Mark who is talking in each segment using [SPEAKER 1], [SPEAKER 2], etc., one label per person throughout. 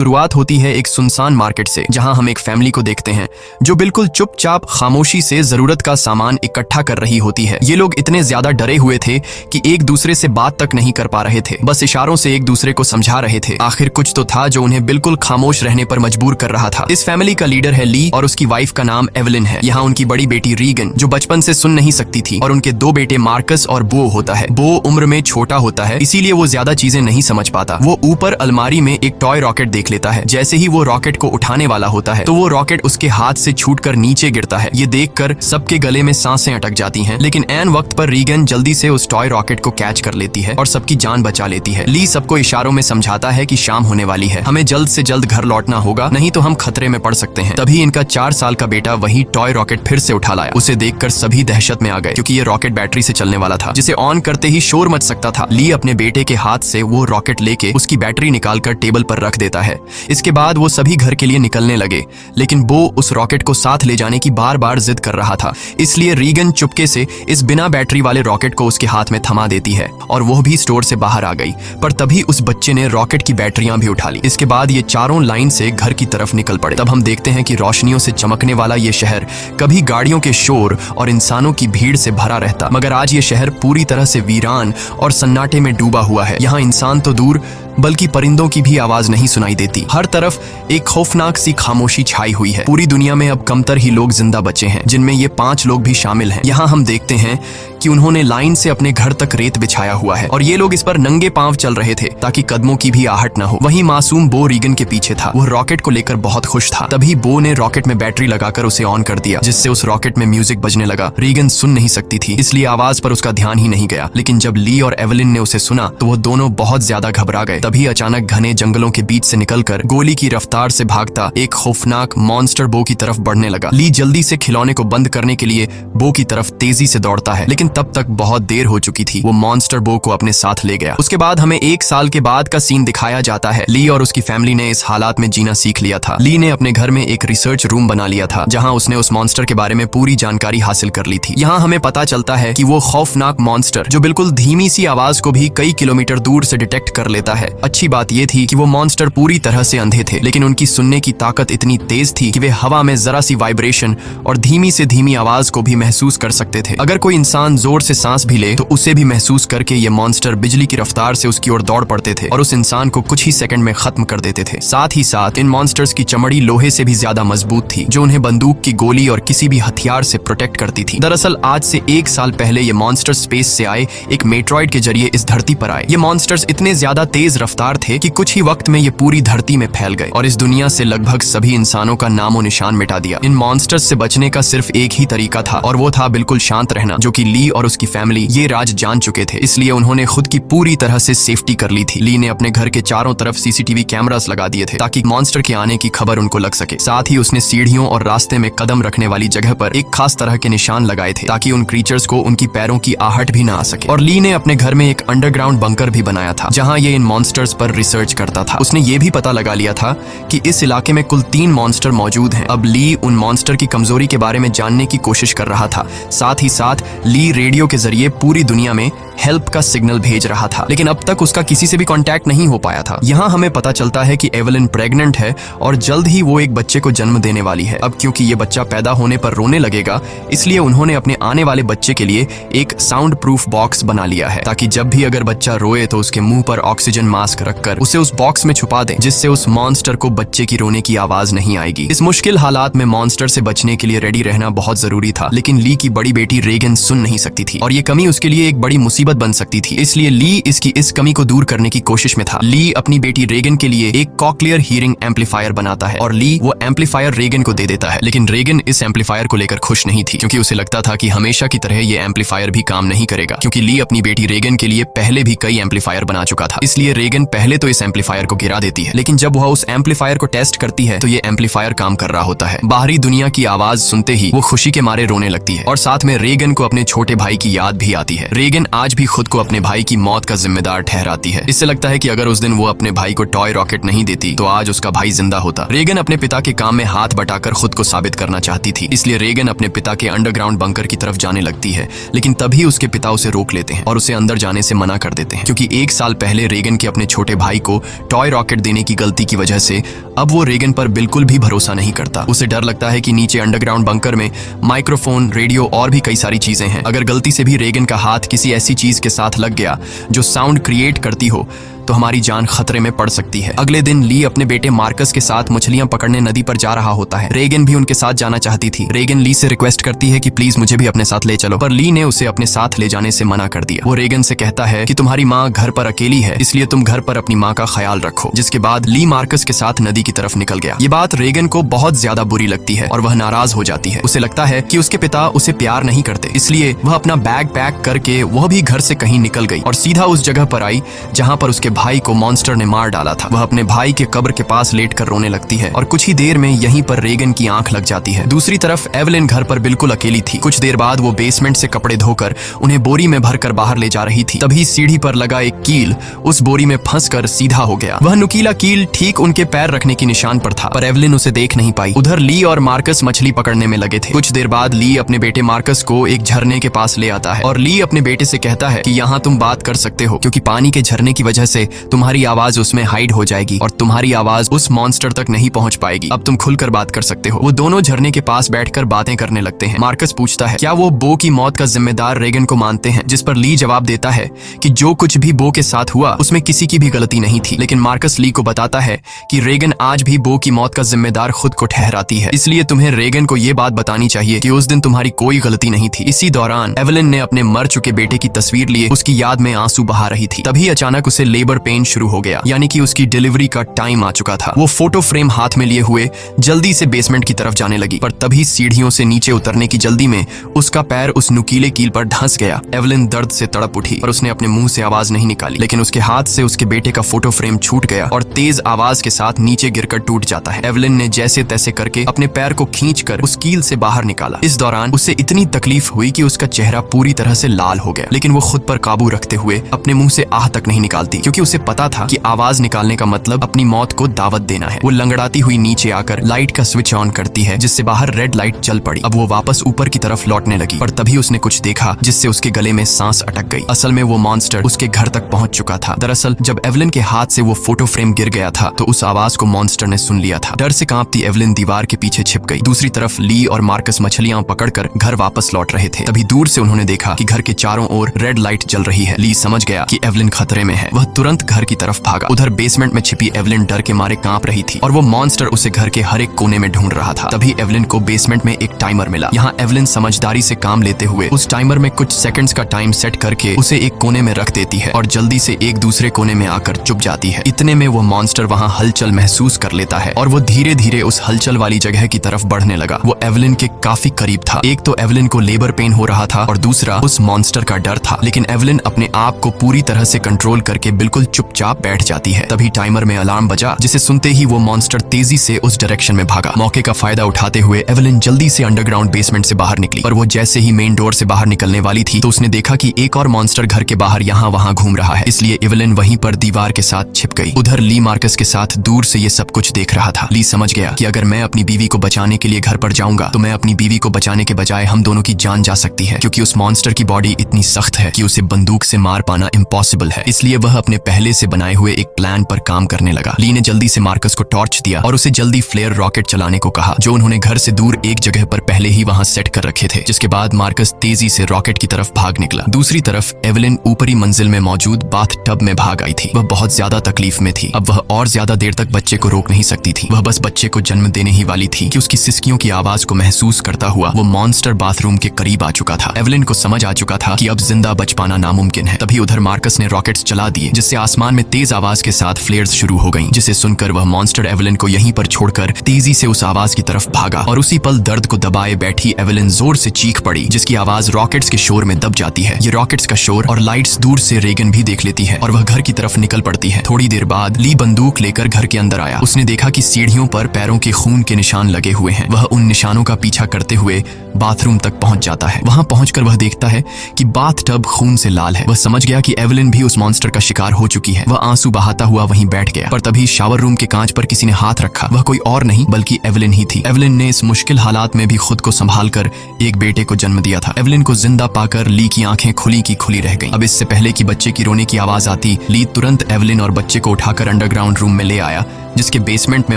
[SPEAKER 1] शुरुआत होती है एक सुनसान मार्केट से, जहां हम एक फैमिली को देखते हैं जो बिल्कुल चुपचाप खामोशी से जरूरत का सामान इकट्ठा कर रही होती है। ये लोग इतने ज्यादा डरे हुए थे कि एक दूसरे से बात तक नहीं कर पा रहे थे, बस इशारों से एक दूसरे को समझा रहे थे। आखिर कुछ तो था जो उन्हें बिल्कुल खामोश रहने पर मजबूर कर रहा था। इस फैमिली का लीडर है ली और उसकी वाइफ का नाम एवलिन है। यहाँ उनकी बड़ी बेटी रीगन जो बचपन से सुन नहीं सकती थी, और उनके दो बेटे मार्कस और बो होता है। बो उम्र में छोटा होता है, इसीलिए वो ज्यादा चीजें नहीं समझ पाता। वो ऊपर अलमारी में एक टॉय रॉकेट देख लेता है। जैसे ही वो रॉकेट को उठाने वाला होता है तो वो रॉकेट उसके हाथ से छूटकर नीचे गिरता है। ये देखकर सबके गले में सांसें अटक जाती हैं, लेकिन ऐन वक्त पर रीगन जल्दी से उस टॉय रॉकेट को कैच कर लेती है और सबकी जान बचा लेती है। ली सबको इशारों में समझाता है कि शाम होने वाली है, हमें जल्द से जल्द घर लौटना होगा, नहीं तो हम खतरे में पड़ सकते हैं। तभी इनका 4 साल का बेटा वही टॉय रॉकेट फिर से उठा लाया। उसे देखकर सभी दहशत में आ गए, क्योंकि ये रॉकेट बैटरी से चलने वाला था, जिसे ऑन करते ही शोर मच सकता था। ली अपने बेटे के हाथ से वो रॉकेट लेके उसकी बैटरी निकालकर टेबल पर रख देता है। इसके बाद वो सभी घर के लिए निकलने लगे, लेकिन बो उस रॉकेट को साथ ले जाने की बार बार जिद कर रहा था। इसलिए रीगन चुपके से इस बिना बैटरी वाले रॉकेट को उसके हाथ में थमा देती है और वो भी स्टोर से बाहर आ गई। पर तभी उस बच्चे ने रॉकेट की बैटरियां भी उठा ली। इसके बाद ये चारों लाइन से घर की तरफ निकल पड़े। तब हम देखते हैं कि रोशनियों से चमकने वाला ये शहर कभी गाड़ियों के शोर और इंसानों की भीड़ से भरा रहता, मगर आज ये शहर पूरी तरह से वीरान और सन्नाटे में डूबा हुआ है। यहाँ इंसान तो दूर बल्कि परिंदों की भी आवाज नहीं सुनाई देती। हर तरफ एक खौफनाक सी खामोशी छाई हुई है। पूरी दुनिया में अब कमतर ही लोग जिंदा बचे हैं, जिनमें ये 5 लोग भी शामिल हैं। यहाँ हम देखते हैं कि उन्होंने लाइन से अपने घर तक रेत बिछाया हुआ है और ये लोग इस पर नंगे पांव चल रहे थे ताकि कदमों की भी आहट न हो। वहीं मासूम बो रीगन के पीछे था। वो रॉकेट को लेकर बहुत खुश था। तभी बो ने रॉकेट में बैटरी लगाकर उसे ऑन कर दिया, जिससे उस रॉकेट में म्यूजिक बजने लगा। रीगन सुन नहीं सकती थी, इसलिए आवाज पर उसका ध्यान ही नहीं गया, लेकिन जब ली और एवलिन ने उसे सुना तो वो दोनों बहुत ज्यादा घबरा गए। तभी अचानक घने जंगलों के बीच से निकलकर गोली की रफ्तार से भागता एक खौफनाक मॉन्स्टर बो की तरफ बढ़ने लगा। ली जल्दी से खिलौने को बंद करने के लिए बो की तरफ तेजी से दौड़ता है, लेकिन तब तक बहुत देर हो चुकी थी। वो मॉन्स्टर बो को अपने साथ ले गया। उसके बाद हमें 1 साल के बाद का सीन दिखाया जाता है। ली और उसकी फैमिली ने इस हालात में जीना सीख लिया था। ली ने अपने घर में एक रिसर्च रूम बना लिया था, जहां उसने उस मॉन्स्टर के बारे में पूरी जानकारी हासिल कर ली थी। यहाँ हमें पता चलता है कि वो खौफनाक मॉन्स्टर जो बिल्कुल धीमी सी आवाज को भी कई किलोमीटर दूर से डिटेक्ट कर लेता है। अच्छी बात यह थी कि वो मॉन्स्टर पूरी तरह से अंधे थे, लेकिन उनकी सुनने की ताकत इतनी तेज थी कि वे हवा में जरा सी वाइब्रेशन और धीमी से धीमी आवाज को भी महसूस कर सकते थे। अगर कोई इंसान जोर से सांस भी ले तो उसे भी महसूस करके ये मॉन्स्टर बिजली की रफ्तार से उसकी ओर दौड़ पड़ते थे और उस इंसान को कुछ ही सेकंड में खत्म कर देते थे। साथ ही साथ इन मॉन्स्टर्स की चमड़ी लोहे से भी ज्यादा मजबूत थी, जो उन्हें बंदूक की गोली और किसी भी हथियार से प्रोटेक्ट करती थी। दरअसल आज से 1 साल पहले ये मॉन्स्टर स्पेस से आए एक मेट्रॉइड के जरिए इस धरती पर आए। ये मॉन्स्टर्स इतने ज्यादा तेज रफ्तार थे कि कुछ ही वक्त में ये पूरी धरती में फैल गए और इस दुनिया से लगभग सभी इंसानों का नामो निशान मिटा दिया। इन मॉन्स्टर्स से बचने का सिर्फ एक ही तरीका था, और वो था बिल्कुल शांत रहना, जो कि ली और उसकी फैमिली ये राज जान चुके थे। इसलिए उन्होंने खुद की पूरी तरह से सेफ्टी कर ली थी। ली ने अपने घर के चारों तरफ सीसीटीवी कैमरास लगा दिए थे ताकि मॉन्स्टर के आने की खबर उनको लग सके। साथ ही उसने सीढ़ियों और रास्ते में कदम रखने वाली जगह पर एक खास तरह के निशान लगाए थे ताकि उन क्रीचर्स को उनकी पैरों की आहट भी ना आ सके। और ली ने अपने घर में एक अंडरग्राउंड बंकर भी बनाया था, जहां ये इन मॉन्स्टर्स पर रिसर्च करता था। उसने ये भी पता लगा लिया था कि इस इलाके में कुल 3 मॉन्स्टर मौजूद हैं। अब ली उन मॉन्स्टर की कमजोरी के बारे में जानने की कोशिश कर रहा था। साथ ही साथ ली रेडियो के जरिए पूरी दुनिया में हेल्प का सिग्नल भेज रहा था, लेकिन अब तक उसका किसी से भी कांटेक्ट नहीं हो पाया था। यहाँ हमें पता चलता है कि एवलिन प्रेग्नेंट है और जल्द ही वो एक बच्चे को जन्म देने वाली है। अब क्योंकि ये बच्चा पैदा होने पर रोने लगेगा, इसलिए उन्होंने अपने आने वाले बच्चे के लिए एक साउंड प्रूफ बॉक्स बना लिया है, ताकि जब भी अगर बच्चा रोए तो उसके मुंह पर ऑक्सीजन मास्क रखकर उसे उस बॉक्स में छुपा दें, जिससे उस मॉन्स्टर को बच्चे की रोने की आवाज नहीं आएगी। इस मुश्किल हालात में मॉन्स्टर से बचने के लिए रेडी रहना बहुत जरूरी था, लेकिन ली की बड़ी बेटी रीगन सुन नहीं सकती थी और ये कमी उसके लिए एक बड़ी मुसीबत बन सकती थी। इसलिए ली इसकी इस कमी को दूर करने की कोशिश में था। ली अपनी बेटी रीगन के लिए एक कॉक्लियर हीरिंग एम्पलीफायर बनाता है और ली वो एम्पलीफायर रीगन को दे देता है, लेकिन रीगन इस एम्पलीफायर को लेकर खुश नहीं थी, क्योंकि उसे लगता था कि हमेशा की तरह ये एम्पलीफायर भी काम नहीं करेगा, क्योंकि ली अपनी बेटी रीगन के लिए पहले भी कई एम्पलीफायर बना चुका था। इसलिए रीगन पहले तो इस एम्पलीफायर को गिरा देती है, लेकिन जब वह उस एम्पलीफायर को टेस्ट करती है तो ये एम्पलीफायर काम कर रहा होता है। बाहरी दुनिया की आवाज सुनते ही वो खुशी के मारे रोने लगती है और साथ में रीगन को अपने छोटे भाई की याद भी आती है। रीगन आज भी खुद को अपने भाई की मौत का जिम्मेदार ठहराती है। इससे लगता है कि अगर उस दिन वो अपने भाई को टॉय रॉकेट नहीं देती तो आज उसका भाई जिंदा होता। रेगन अपने पिता के काम में हाथ बटाकर खुद को साबित करना चाहती थी, इसलिए रेगन अपने पिता के अंडरग्राउंड बंकर की तरफ जाने लगती है, लेकिन तभी उसके पिता उसे रोक लेते हैं और उसे अंदर जाने से मना कर देते हैं, क्योंकि 1 साल पहले रेगन के अपने छोटे भाई को टॉय रॉकेट देने की गलती की वजह से अब वो रेगन पर बिल्कुल भी भरोसा नहीं करता। उसे डर लगता है कि नीचे अंडरग्राउंड बंकर में माइक्रोफोन, रेडियो और भी कई सारी चीजें हैं। अगर गलती से भी रेगन का हाथ किसी ऐसी चीज के साथ लग गया जो साउंड क्रिएट करती हो तो हमारी जान खतरे में पड़ सकती है। अगले दिन ली अपने बेटे मार्कस के साथ मछलियां पकड़ने नदी पर जा रहा होता है। रेगन भी उनके साथ जाना चाहती थी। रेगन ली से रिक्वेस्ट करती है कि प्लीज मुझे भी अपने साथ ले चलो, पर ली ने उसे अपने साथ ले जाने से मना कर दिया। वो रेगन से कहता है कि तुम्हारी माँ घर पर अकेली है, इसलिए तुम घर पर अपनी माँ का ख्याल रखो। जिसके बाद ली मार्कस के साथ नदी की तरफ निकल गया। ये बात रेगन को बहुत ज्यादा बुरी लगती है और वह नाराज हो जाती है। उसे लगता है कि उसके पिता उसे प्यार नहीं करते, इसलिए वह अपना बैग पैक करके वह भी घर से कहीं निकल गई और सीधा उस जगह पर आई जहाँ पर उसके भाई को मॉन्स्टर ने मार डाला था। वह अपने भाई के कब्र के पास लेटकर रोने लगती है और कुछ ही देर में यहीं पर रेगन की आंख लग जाती है। दूसरी तरफ एवलिन घर पर बिल्कुल अकेली थी। कुछ देर बाद वो बेसमेंट से कपड़े धोकर उन्हें बोरी में भरकर बाहर ले जा रही थी। तभी सीढ़ी पर लगा एक कील उस बोरी में फंसकर सीधा हो गया। वह नुकीला कील ठीक उनके पैर रखने की निशान पर था, पर एवलिन उसे देख नहीं पाई। उधर ली और मार्कस मछली पकड़ने में लगे थे। कुछ देर बाद ली अपने बेटे मार्कस को एक झरने के पास ले आता है और ली अपने बेटे से कहता है कि यहाँ तुम बात कर सकते हो, क्योंकि पानी के झरने की वजह से तुम्हारी आवाज उसमें हाइड हो जाएगी और तुम्हारी आवाज उस मॉन्स्टर तक नहीं पहुंच पाएगी। अब तुम खुलकर बात कर सकते हो। वो दोनों झरने के पास बैठकर बातें करने लगते हैं। मार्कस पूछता है क्या वो बो की मौत का जिम्मेदार रेगन को मानते हैं, जिस पर ली जवाब देता है कि जो कुछ भी बो के साथ हुआ उसमें किसी की भी गलती नहीं थी। लेकिन मार्कस ली को बताता है कि रेगन आज भी बो की मौत का जिम्मेदार खुद को ठहराती है, इसलिए तुम्हें रेगन को ये बात बतानी चाहिए कि उस दिन तुम्हारी कोई गलती नहीं थी। इसी दौरान एवलिन ने अपने मर चुके बेटे की तस्वीर लिए उसकी याद में आंसू बहा रही थी। तभी अचानक उसे लेबर पेन शुरू हो गया, यानी कि उसकी डिलीवरी का टाइम आ चुका था। वो फोटो फ्रेम हाथ में लिए हुए जल्दी से बेसमेंट की तरफ जाने लगी, पर तभी सीढ़ियों से नीचे उतरने की जल्दी में उसका पैर उस नुकीले कील पर धंस गया। एवलिन दर्द से तड़प उठी पर उसने अपने मुंह से आवाज नहीं निकाली, लेकिन उसके हाथ से उसके बेटे का फोटो फ्रेम छूट गया और तेज आवाज के साथ नीचे गिरकर टूट जाता है। एवलिन ने जैसे तैसे करके अपने पैर को खींचकर उस कील से बाहर निकाला। इस दौरान उसे इतनी तकलीफ हुई कि उसका चेहरा पूरी तरह से लाल हो गया, लेकिन वो खुद पर काबू रखते हुए अपने मुंह से आह तक नहीं निकालती, क्योंकि उसे पता था कि आवाज निकालने का मतलब अपनी मौत को दावत देना है। वो लंगड़ाती हुई नीचे आकर लाइट का स्विच ऑन करती है, जिससे बाहर रेड लाइट जल पड़ी। अब वो वापस ऊपर की तरफ लौटने लगी, पर तभी उसने कुछ देखा जिससे उसके गले में सांस अटक गई। असल में वो मॉन्स्टर उसके घर तक पहुंच चुका था। दरअसल जब एवलिन के हाथ से वो फोटो फ्रेम गिर गया था तो उस आवाज को मॉन्स्टर ने सुन लिया था। डर से कांपती एवलिन दीवार के पीछे छिप गई। दूसरी तरफ ली और मार्कस मछलियां पकड़कर घर वापस लौट रहे थे। तभी दूर से उन्होंने देखा कि घर के चारों ओर रेड लाइट जल रही है। ली समझ गया कि एवलिन खतरे में है। वह तुरंत घर की तरफ भागा। उधर बेसमेंट में छिपी एवलिन डर के मारे कांप रही थी और वो मॉन्स्टर उसे घर के हर एक कोने में ढूंढ रहा था। तभी एवलिन को बेसमेंट में एक टाइमर मिला। यहाँ एवलिन समझदारी से काम लेते हुए उस टाइमर में कुछ सेकंड्स का टाइम सेट करके उसे एक कोने में रख देती है और जल्दी से एक दूसरे कोने में आकर चुप जाती है। इतने में वो मॉन्स्टर वहाँ हलचल महसूस कर लेता है और वो धीरे धीरे उस हलचल वाली जगह की तरफ बढ़ने लगा। वो एवलिन के काफी करीब था। एक तो एवलिन को लेबर पेन हो रहा था और दूसरा उस मॉन्स्टर का डर था, लेकिन एवलिन अपने आप को पूरी तरह से कंट्रोल करके बिल्कुल चुपचाप बैठ जाती है। तभी टाइमर में अलार्म बजा, जिसे सुनते ही वो मॉन्स्टर तेजी से उस डायरेक्शन में भागा। मौके का फायदा उठाते हुए एवलिन जल्दी से अंडरग्राउंड बेसमेंट से बाहर निकली, पर वो जैसे ही मेन डोर से बाहर निकलने वाली थी तो उसने देखा कि एक और मॉन्स्टर घर के बाहर यहाँ वहाँ घूम रहा है, इसलिए एवलिन वहीं पर दीवार के साथ छिप गई। उधर ली मार्कस के साथ दूर से ये सब कुछ देख रहा था। ली समझ गया कि अगर मैं अपनी बीवी को बचाने के लिए घर पर जाऊंगा तो मैं अपनी बीवी को बचाने के बजाय हम दोनों की जान जा सकती है, क्योंकि उस मॉन्स्टर की बॉडी इतनी सख्त है कि उसे बंदूक से मार पाना इम्पॉसिबल है। इसलिए वह अपने पहले से बनाए हुए एक प्लान पर काम करने लगा। ली ने जल्दी से मार्कस को टॉर्च दिया और उसे जल्दी फ्लेयर रॉकेट चलाने को कहा, जो उन्होंने घर से दूर एक जगह पर पहले ही वहां सेट कर रखे थे। जिसके बाद मार्कस तेजी से रॉकेट की तरफ भाग निकला। दूसरी तरफ एवलिन ऊपरी मंजिल में मौजूद बाथ टब में भाग आई थी। वह बहुत ज्यादा तकलीफ में थी। अब वह और ज्यादा देर तक बच्चे को रोक नहीं सकती थी। वह बस बच्चे को जन्म देने ही वाली थी कि उसकी सिसकियों की आवाज को महसूस करता हुआ वो मॉन्स्टर बाथरूम के करीब आ चुका था। एवलिन को समझ आ चुका था कि अब जिंदा बच पाना नामुमकिन है। तभी उधर मार्कस ने रॉकेट्स चला दिए, जिससे आसमान में तेज आवाज के साथ फ्लेयर्स शुरू हो गईं, जिसे सुनकर वह मॉन्स्टर एवेलिन को यहीं पर छोड़कर तेजी से उस आवाज की तरफ भागा और उसी पल दर्द को दबाए बैठी एवेलिन जोर से चीख पड़ी, जिसकी आवाज रॉकेट्स के शोर में दब जाती है। ये रॉकेट्स का शोर और लाइट्स दूर से रेगन भी देख लेती है और वह घर की तरफ निकल पड़ती है। थोड़ी देर बाद ली बंदूक लेकर घर के अंदर आया। उसने देखा कि सीढ़ियों पर पैरों के खून के निशान लगे हुए हैं। वह उन निशानों का पीछा करते हुए बाथरूम तक पहुंच जाता है। वहां पहुंचकर वह देखता है कि बाथ टब खून से लाल है। वह समझ गया कि एवेलिन भी उस मॉन्स्टर का शिकार हो चुकी है। वह आंसू बहाता हुआ वहीं बैठ गया, पर तभी शावर रूम के कांच पर किसी ने हाथ रखा। वह कोई और नहीं बल्कि एवेलिन ही थी। एवेलिन ने इस मुश्किल हालात में भी खुद को संभालकर एक बेटे को जन्म दिया था। एवेलिन को जिंदा पाकर ली की आंखें खुली की खुली रह गईं। अब इससे पहले कि बच्चे की रोने की आवाज आती, ली तुरंत एवेलिन और बच्चे को उठाकर अंडरग्राउंड रूम में ले आया, जिसके बेसमेंट में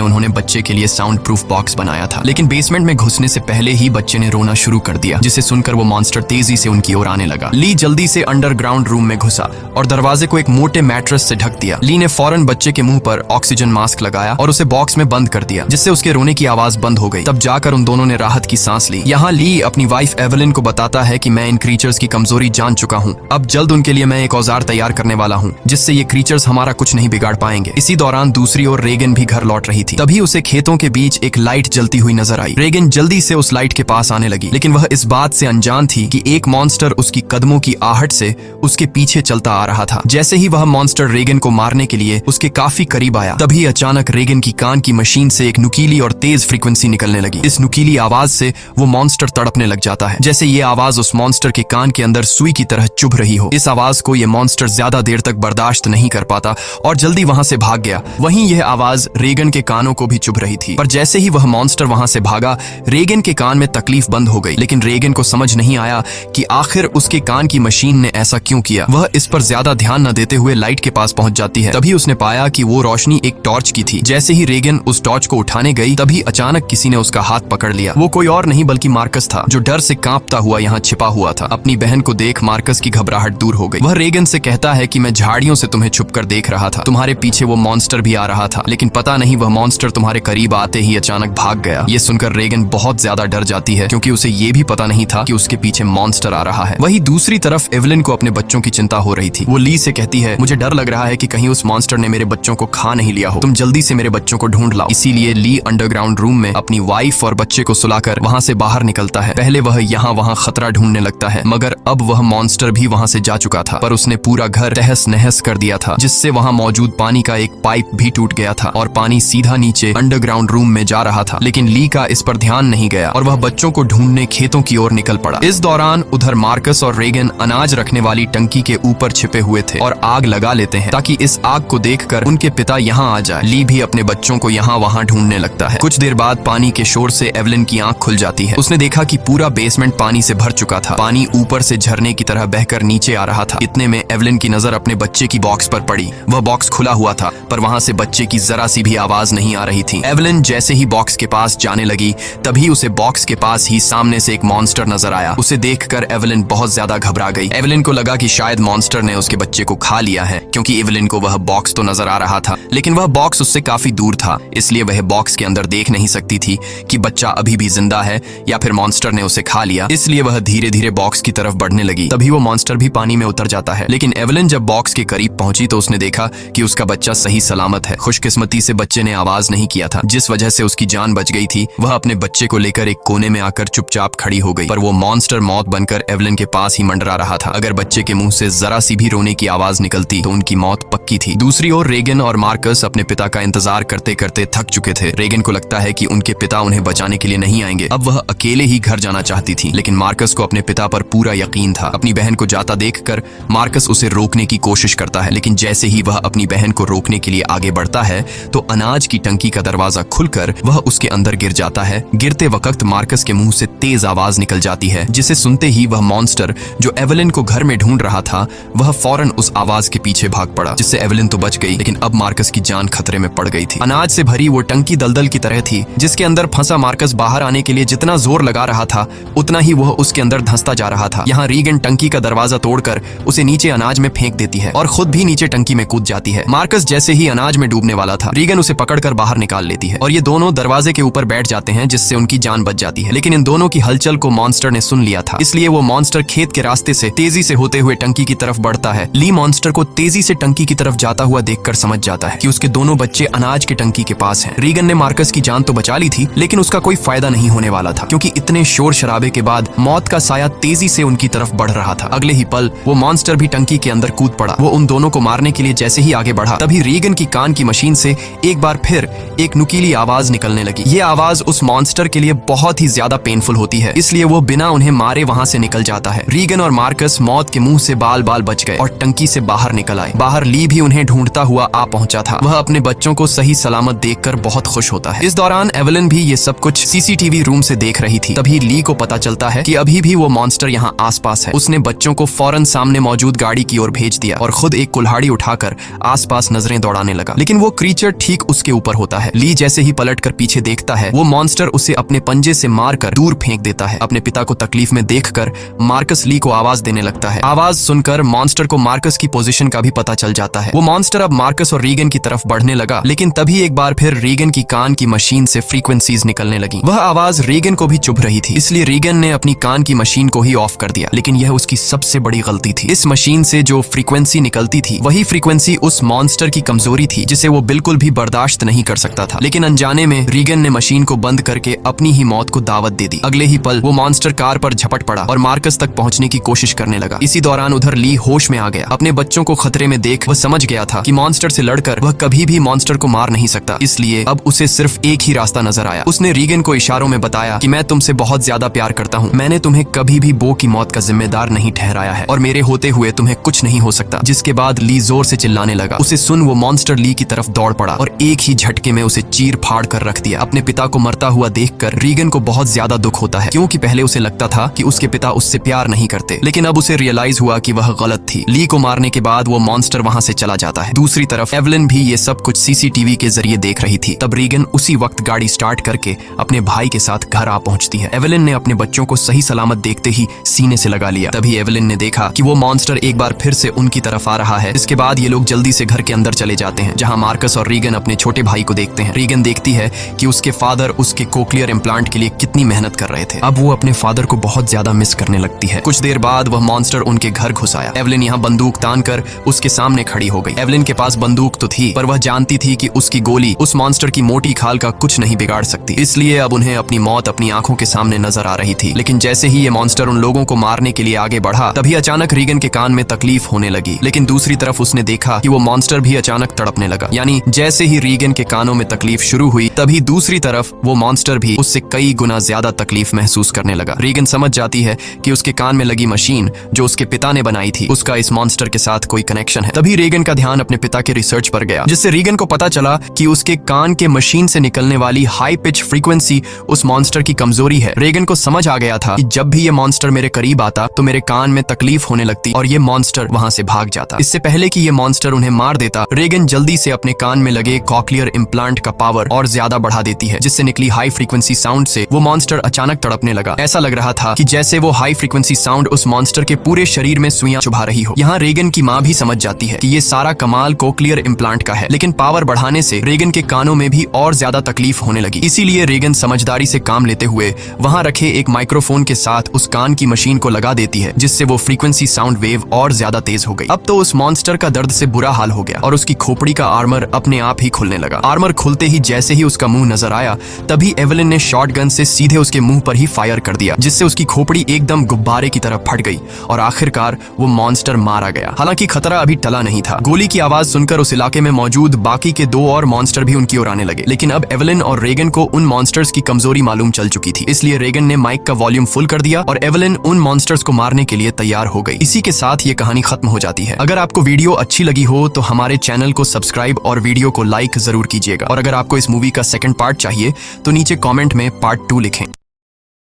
[SPEAKER 1] उन्होंने बच्चे के लिए साउंड प्रूफ बॉक्स बनाया था। लेकिन बेसमेंट में घुसने से पहले ही बच्चे ने रोना शुरू कर दिया, जिसे सुनकर वो मॉन्स्टर तेजी से उनकी ओर आने लगा। ली जल्दी से अंडरग्राउंड रूम में घुसा और दरवाजे को एक मोटे मैट्रेस से ढक दिया। ली ने फौरन बच्चे के मुंह पर ऑक्सीजन मास्क लगाया और उसे बॉक्स में बंद कर दिया, जिससे उसके रोने की आवाज बंद हो गई। तब जाकर उन दोनों ने राहत की सांस ली। यहाँ ली अपनी वाइफ एवेलिन को बताता है कि मैं इन क्रीचर्स की कमजोरी जान चुका हूँ। अब जल्द उनके लिए मैं एक औजार तैयार करने वाला हूँ, जिससे ये क्रीचर्स हमारा कुछ नहीं बिगाड़ पाएंगे। इसी दौरान दूसरी ओर रेगन भी घर लौट रही थी। तभी उसे खेतों के बीच एक लाइट जलती हुई नजर आई। रेगन जल्दी से उस लाइट के पास आने लगी, लेकिन वह इस बात से अनजान थी कि एक मॉन्स्टर उसकी कदमों की आहट से उसके पीछे चलता आ रहा था। जैसे ही वह मॉन्स्टर रेगन को मारने के लिए उसके काफी करीब आया, तभी अचानक रेगन की कान की मशीन से एक नुकीली और तेज फ्रीक्वेंसी निकलने लगी। इस नुकीली आवाज से वो मॉन्स्टर तड़पने लग जाता है, जैसे ये आवाज उस मॉन्स्टर के कान के अंदर सुई की तरह चुभ रही हो। इस आवाज को ये मॉन्स्टर ज्यादा देर तक बर्दाश्त नहीं कर पाता और जल्दी वहां से भाग गया। वहीं यह आवाज रेगन के कानों को भी चुभ रही थी, पर जैसे ही वह मॉन्स्टर वहां से भागा, रेगन के कान में तकलीफ बंद हो गई। लेकिन रेगन को समझ नहीं आया कि आखिर उसके कान की मशीन ने ऐसा क्यों किया। वह इस पर ज्यादा ध्यान न देते हुए लाइट के पास पहुंच जाती है। तभी उसने पाया कि वो रोशनी एक टॉर्च की थी। जैसे ही रेगन उस टॉर्च को उठाने गई, तभी अचानक किसी ने उसका हाथ पकड़ लिया। वो कोई और नहीं बल्कि मार्कस था, जो डर से कांपता हुआ यहाँ छिपा हुआ था। अपनी बहन को देख मार्कस की घबराहट दूर हो गई। वह रेगन से कहता है कि मैं झाड़ियों से तुम्हें छुपकर देख रहा था, तुम्हारे पीछे वो मॉन्स्टर भी आ रहा था, लेकिन पता नहीं वह मॉन्स्टर तुम्हारे करीब आते ही अचानक भाग गया। ये सुनकर रेगन बहुत ज्यादा डर जाती है, क्योंकि उसे ये भी पता नहीं था कि उसके पीछे मॉन्स्टर आ रहा है। वहीं दूसरी तरफ एवेलिन को अपने बच्चों की चिंता हो रही थी। वो ली से कहती है, मुझे डर लग रहा है कि कहीं उस मॉन्स्टर ने मेरे बच्चों को खा नहीं लिया हो, तुम जल्दी से मेरे बच्चों को ढूंढ लाओ। इसीलिए ली अंडरग्राउंड रूम में अपनी वाइफ और बच्चे को सुलाकर वहां से बाहर निकलता है। पहले वह यहाँ वहां खतरा ढूंढने लगता है, मगर अब वह मॉन्स्टर भी वहां से जा चुका था। पर उसने पूरा घर तहस नहस कर दिया था, जिससे वहां मौजूद पानी का एक पाइप भी टूट गया था और पानी सीधा नीचे अंडरग्राउंड रूम में जा रहा था। लेकिन ली का इस पर ध्यान नहीं गया और वह बच्चों को ढूंढने खेतों की ओर निकल पड़ा। इस दौरान उधर मार्कस और रेगन अनाज रखने वाली टंकी के ऊपर छिपे हुए थे और आग लगा लेते हैं, ताकि इस आग को देखकर उनके पिता यहाँ आ जाए। ली भी अपने बच्चों को यहाँ वहाँ ढूंढने लगता है। कुछ देर बाद पानी के शोर से एवेलिन की आंख खुल जाती है। उसने देखा कि पूरा बेसमेंट पानी से भर चुका था। पानी ऊपर से झरने की तरह बहकर नीचे आ रहा था। इतने में एवेलिन की नजर अपने बच्चे की बॉक्स पर पड़ी। वह बॉक्स खुला हुआ था, पर वहां से बच्चे की जरा सी भी आवाज नहीं आ रही थी। एवेलिन जैसे ही बॉक्स के पास जाने लगी, तभी उसे बॉक्स के पास ही सामने से एक मॉन्स्टर नजर आया। उसे देखकर एवेलिन बहुत ज्यादा घबरा गई। एवेलिन को लगा कि शायद मॉन्स्टर ने उसके बच्चे को खा लिया है, क्योंकि एवेलिन को वह बॉक्स तो नजर आ रहा था, लेकिन वह बॉक्स उससे काफी दूर था, इसलिए वह बॉक्स के अंदर देख नहीं सकती थी कि बच्चा अभी भी जिंदा है या फिर मॉन्स्टर ने उसे खा लिया। इसलिए वह धीरे धीरे बॉक्स की तरफ बढ़ने लगी। तभी वो मॉन्स्टर भी पानी में उतर जाता है। लेकिन एवेलिन जब बॉक्स के करीब पहुंची तो उसने देखा कि उसका बच्चा सही सलामत है। खुशकिस्मती से बच्चे ने आवाज नहीं किया था, जिस वजह से उसकी जान बच गई थी। वह अपने बच्चे को लेकर एक कोने में आकर चुपचाप खड़ी हो गई, पर वो मॉन्स्टर मौत बनकर एवेलिन के पास ही मंडरा रहा था। अगर बच्चे के मुंह से जरा सी भी रोने की आवाज निकलती तो उनकी मौत पक्की थी। दूसरी ओर रेगन और मार्कस अपने पिता का इंतजार करते करते थक चुके थे। रेगन को लगता है कि उनके पिता उन्हें बचाने के लिए नहीं आएंगे। अब वह अकेले ही घर जाना चाहती थी, लेकिन मार्कस को अपने पिता पर पूरा यकीन था। अपनी बहन को जाता देखकर मार्कस उसे रोकने की कोशिश करता है, लेकिन जैसे ही वह अपनी बहन को रोकने के लिए आगे बढ़ता है तो अनाज की टंकी का दरवाजा खुलकर वह उसके अंदर गिर जाता है। गिरते वक्त मार्कस के मुंह से तेज आवाज निकल जाती है, जिसे सुनते ही वह मॉन्स्टर जो एवेलिन को घर में ढूंढ रहा था, वह फौरन उस आवाज के पीछे भाग पड़ा, जिससे एवेलिन तो बच गई, लेकिन अब मार्कस की जान खतरे में पड़ गई थी। अनाज से भरी वो टंकी दलदल की तरह थी, जिसके अंदर फंसा मार्कस बाहर आने के लिए जितना जोर लगा रहा था, उतना ही वह उसके अंदर धंसता जा रहा था। यहाँ रीगन टंकी का दरवाजा तोड़कर उसे नीचे अनाज में फेंक देती है और खुद भी नीचे टंकी में कूद जाती है। मार्कस जैसे ही अनाज में डूबने वाला था, रीगन उसे पकड़कर बाहर निकाल लेती है और ये दोनों दरवाजे के ऊपर बैठ जाते हैं, जिससे उनकी जान बच जाती है। लेकिन इन दोनों की हलचल को मॉन्स्टर ने सुन लिया था, इसलिए वो मॉन्स्टर खेत के रास्ते से तेजी से होते हुए टंकी की तरफ बढ़ता है। ली मॉन्स्टर को तेजी से टंकी की तरफ जाता हुआ देखकर समझ जाता है कि उसके दोनों बच्चे अनाज के टंकी के पास हैं। रीगन ने मार्कस की जान तो बचा ली थी, लेकिन उसका कोई फायदा नहीं होने वाला था, क्योंकि इतने शोर शराबे के बाद मौत का साया तेजी से उनकी तरफ बढ़ रहा था। अगले ही पल वो मॉन्स्टर भी टंकी के अंदर कूद पड़ा। वो उन दोनों को मारने के लिए जैसे ही आगे बढ़ा, तभी रीगन की कान की मशीन से एक बार फिर एक नुकीली आवाज निकलने लगी। ये आवाज उस मॉन्स्टर के लिए बहुत ही ज्यादा पेनफुल होती है, इसलिए वो बिना उन्हें मारे वहां से निकल जाता है। रीगन और मार्कस मौत के मुंह से बाल बाल बच गए और टंकी से बाहर निकल आए। बाहर ली भी उन्हें ढूंढता हुआ आ पहुंचा था। वह अपने बच्चों को सही सलामत देखकर बहुत खुश होता है। इस दौरान एवलिन भी ये सब कुछ सीसीटीवी रूम से देख रही थी। तभी ली को पता चलता है कि अभी भी वो मॉन्स्टर यहाँ आसपास है। उसने बच्चों को फौरन सामने मौजूद गाड़ी की ओर भेज दिया और खुद एक कुल्हाड़ी उठाकर आसपास नजरें दौड़ाने लगा, लेकिन वो क्रीचर ठीक उसके ऊपर होता है। ली जैसे ही पलटकर पीछे देखता है, वो मॉन्स्टर उसे अपने पंजे से मारकर दूर फेंक देता है। अपने पिता को तकलीफ में देखकर मार्कस ली को आवाज देने लगता है। आवाज सुनकर मॉन्स्टर को मार्कस की पोजीशन का भी पता चल जाता है। वो मॉन्स्टर अब मार्कस और रीगन की तरफ बढ़ने लगा, लेकिन तभी एक बार फिर रीगन की कान की मशीन से फ्रीक्वेंसीज निकलने लगी। वह आवाज रीगन को भी चुभ रही थी, इसलिए रीगन ने अपनी कान की मशीन को ही ऑफ कर दिया, लेकिन यह उसकी सबसे बड़ी गलती थी। इस मशीन से जो फ्रीक्वेंसी निकलती थी, वही फ्रीक्वेंसी उस मॉन्स्टर की कमजोरी थी, जिसे वो बिल्कुल भी बर्दाश्त नहीं कर सकता था। लेकिन अनजाने में रीगन ने मशीन को बंद करके अपनी ही मौत को दावत दे दी। अगले ही पल वो मॉन्स्टर कार पर झपट पड़ा और मार्कस तक पहुंचने की कोशिश करने लगा। इसी दौरान उधर ली होश में आ गया। अपने बच्चों को खतरे में देख वह समझ गया था कि मॉन्स्टर से लड़कर वह कभी भी मॉन्स्टर को मार नहीं सकता, इसलिए अब उसे सिर्फ एक ही रास्ता नजर आया। उसने रीगन को इशारों में बताया कि मैं तुमसे बहुत ज्यादा प्यार करता हूँ, मैंने तुम्हें कभी भी बो की मौत का जिम्मेदार नहीं ठहराया है और मेरे होते हुए तुम्हें कुछ नहीं हो सकता। जिसके बाद ली जोर से चिल्लाने लगा। उसे सुन वो मॉन्स्टर ली की तरफ दौड़ पड़ा और एक ही झटके में उसे चीर फाड़ कर रख दिया। अपने पिता को मरता हुआ देखकर रीगन को बहुत ज्यादा दुख होता है, क्योंकि पहले उसे लगता था कि उसके पिता उससे प्यार नहीं करते, लेकिन अब उसे रियलाइज हुआ कि वह गलत थी। ली को मारने के बाद वो मॉन्स्टर वहां से चला जाता है। दूसरी तरफ एवलिन भी ये सब कुछ सीसीटीवी के जरिए देख रही थी। तब रीगन उसी वक्त गाड़ी स्टार्ट करके अपने भाई के साथ घर आ पहुंचती है। एवलिन ने अपने बच्चों को सही सलामत देखते ही सीने से लगा लिया। तभी एवलिन ने देखा कि वो मॉन्स्टर एक बार फिर से उनकी तरफ आ रहा है। इसके बाद ये लोग जल्दी से घर के अंदर चले जाते हैं, जहां मार्कस और रीगन अपने छोटे भाई को देखते हैं। रीगन देखती है कि उसके फादर उसके कोक्लियर इम्प्लांट के लिए कितनी मेहनत कर रहे थे। अब वो अपने फादर को बहुत ज्यादा मिस करने लगती है। कुछ देर बाद वह मॉन्स्टर उनके घर घुस आया। एवलिन यहाँ बंदूक तान कर उसके सामने खड़ी हो गई। एवलिन के पास बंदूक तो थी, पर वह जानती थी कि उसकी गोली उस मॉन्स्टर की मोटी खाल का कुछ नहीं बिगाड़ सकती, इसलिए अब उन्हें अपनी मौत अपनी आंखों के सामने नजर आ रही थी। लेकिन जैसे ही ये मॉन्स्टर उन लोगों को मारने के लिए आगे बढ़ा, तभी अचानक रीगन के कान में तकलीफ होने लगी। लेकिन दूसरी तरफ उसने देखा कि वो मॉन्स्टर भी अचानक तड़पने लगा। यानी जैसे ही रीगन के कानों में तकलीफ शुरू हुई, तभी दूसरी तरफ वो मॉन्स्टर भी उससे कई गुना ज्यादा तकलीफ महसूस करने लगा। रीगन समझ जाती है कि उसके कान में लगी मशीन जो उसके पिता ने बनाई थी, उसका इस मॉन्स्टर के साथ कोई कनेक्शन है। तभी रीगन का ध्यान अपने पिता के रिसर्च पर गया, जिससे रीगन को पता चला कि उसके कान के मशीन से निकलने वाली हाई पिच फ्रीक्वेंसी उस मॉन्स्टर की कमजोरी है। रीगन को समझ आ गया था कि जब भी ये मॉन्स्टर मेरे करीब आता तो मेरे कान में तकलीफ होने लगती और ये मॉन्स्टर वहां से भाग जाता। इससे पहले कि ये मॉन्स्टर उन्हें मार देता, रीगन जल्दी से अपने कान में लगे कॉक्लियर इम्प्लांट का पावर और ज्यादा बढ़ा देती है, जिससे निकली हाई फ्रीक्वेंसी साउंड से वो मॉन्स्टर अचानक तड़पने लगा। ऐसा लग रहा था कि जैसे वो हाई फ्रीक्वेंसी साउंड उस मॉन्स्टर के पूरे शरीर में सुइयां चुभा रही हो। यहाँ रीगन की माँ भी समझ जाती है कि ये सारा कमाल कोक्लियर इम्प्लांट का है, लेकिन पावर बढ़ाने से रीगन के कानों में भी और ज्यादा तकलीफ होने लगी। इसीलिए रीगन समझदारी से काम लेते हुए वहां रखे एक माइक्रोफोन के साथ उस कान की मशीन को लगा देती है, जिससे वो फ्रीक्वेंसी साउंड वेव और ज्यादा तेज हो गई। अब तो उस मॉन्स्टर का दर्द से बुरा हाल हो गया और उसकी खोपड़ी का आर्मर अपने आप ही खुलने लगा। आर्मर खुलते ही जैसे ही उसका मुंह नजर आया, तभी एवलिन ने शॉटगन से सीधे उसके मुंह पर ही फायर कर दिया, जिससे उसकी खोपड़ी एकदम गुब्बारे की तरह फट गई और आखिरकार वो मॉन्स्टर मारा गया। हालांकि खतरा अभी टला नहीं था। गोली की आवाज सुनकर उस इलाके में मौजूद बाकी के दो और मॉन्स्टर भी उनकी ओर आने लगे, लेकिन अब एवलिन और रीगन को उन मॉन्स्टर्स की कमजोरी मालूम चल चुकी थी। इसलिए रीगन ने माइक का वॉल्यूम फुल कर दिया और एवलिन उन मॉन्स्टर्स को मारने के लिए तैयार हो गई। इसी के साथ ये कहानी खत्म हो जाती है। अगर आपको वीडियो अच्छी लगी हो तो हमारे चैनल को सब्सक्राइब और वीडियो को लाइक जरूर कीजिएगा, और अगर आपको इस मूवी का सेकंड पार्ट चाहिए तो नीचे कमेंट में पार्ट 2 लिखें।